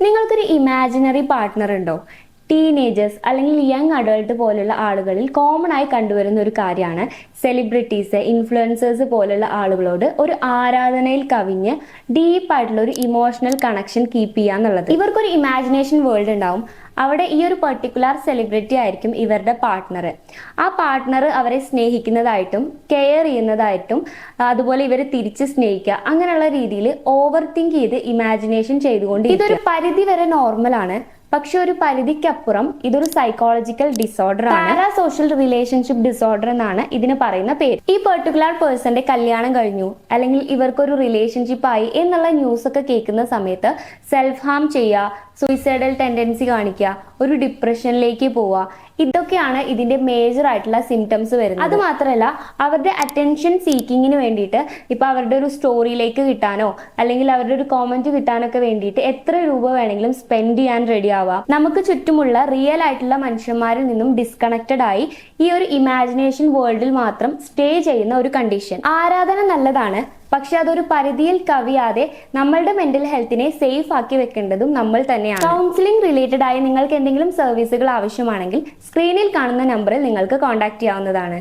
നിങ്ങൾക്കൊരു imaginary partner ഉണ്ടോ? Teenagers അല്ലെങ്കിൽ യങ് അഡൾട്ട് പോലുള്ള ആളുകളിൽ കോമൺ ആയി കണ്ടുവരുന്ന ഒരു കാര്യമാണ് സെലിബ്രിറ്റീസ്, ഇൻഫ്ലുവൻസേഴ്സ് പോലുള്ള ആളുകളോട് ഒരു ആരാധനയിൽ കവിഞ്ഞ് ഡീപ്പായിട്ടുള്ള ഒരു ഇമോഷണൽ കണക്ഷൻ കീപ്പ് ചെയ്യുക എന്നുള്ളത്. ഇവർക്കൊരു ഇമാജിനേഷൻ വേൾഡ് ഉണ്ടാവും. അവിടെ ഈ ഒരു പെർട്ടിക്കുലർ സെലിബ്രിറ്റി ആയിരിക്കും ഇവരുടെ പാർട്ട്ണർ. ആ പാർട്ട്ണർ അവരെ സ്നേഹിക്കുന്നതായിട്ടും കെയർ ചെയ്യുന്നതായിട്ടും അതുപോലെ ഇവരെ തിരിച്ച് സ്നേഹിക്കുക, അങ്ങനെയുള്ള രീതിയിൽ ഓവർ തിങ്ക് ചെയ്ത് ഇമാജിനേഷൻ ചെയ്തുകൊണ്ട് ഇതൊരു പരിധി വരെ നോർമലാണ്. പക്ഷെ ഒരു പരിധിക്കപ്പുറം ഇതൊരു സൈക്കോളജിക്കൽ ഡിസോർഡർ ആണ്. പാരാസോഷ്യൽ റിലേഷൻഷിപ്പ് ഡിസോർഡർ എന്നാണ് ഇതിന് പറയുന്ന പേര്. ഈ പെർട്ടിക്കുലർ പേഴ്സന്റെ കല്യാണം കഴിഞ്ഞു അല്ലെങ്കിൽ ഇവർക്കൊരു റിലേഷൻഷിപ്പ് ആയി എന്നുള്ള ന്യൂസ് ഒക്കെ കേൾക്കുന്ന സമയത്ത് സെൽഫ് ഹാം ചെയ്യുക, സൂയിസൈഡൽ ടെൻഡൻസി കാണിക്കുക, ഒരു ഡിപ്രഷനിലേക്ക് പോവുക, ഇതൊക്കെയാണ് ഇതിന്റെ മേജർ ആയിട്ടുള്ള സിംറ്റംസ് വരുന്നത്. അത് മാത്രമല്ല, അവരുടെ അറ്റൻഷൻ സീക്കിങ്ങിന് വേണ്ടിയിട്ട് ഇപ്പൊ അവരുടെ ഒരു സ്റ്റോറിയിലേക്ക് കിട്ടാനോ അല്ലെങ്കിൽ അവരുടെ ഒരു കോമന്റ് കിട്ടാനൊക്കെ വേണ്ടിയിട്ട് എത്ര രൂപ വേണമെങ്കിലും സ്പെൻഡ് ചെയ്യാൻ റെഡി ആവാം. നമുക്ക് ചുറ്റുമുള്ള റിയൽ ആയിട്ടുള്ള മനുഷ്യന്മാരിൽ നിന്നും ഡിസ്കണക്റ്റഡ് ആയി ഈ ഒരു ഇമാജിനേഷൻ വേൾഡിൽ മാത്രം സ്റ്റേ ചെയ്യുന്ന ഒരു കണ്ടീഷൻ. ആരാധന നല്ലതാണ്, പക്ഷെ അതൊരു പരിധിയിൽ കവിയാതെ നമ്മളുടെ മെന്റൽ ഹെൽത്തിനെ സേഫ് ആക്കി വെക്കേണ്ടതും നമ്മൾ തന്നെയാണ്. കൗൺസിലിംഗ് റിലേറ്റഡ് ആയി നിങ്ങൾക്ക് എന്തെങ്കിലും സർവീസുകൾ ആവശ്യമാണെങ്കിൽ സ്ക്രീനിൽ കാണുന്ന നമ്പറിൽ നിങ്ങൾക്ക് കോൺടാക്ട് ചെയ്യാവുന്നതാണ്.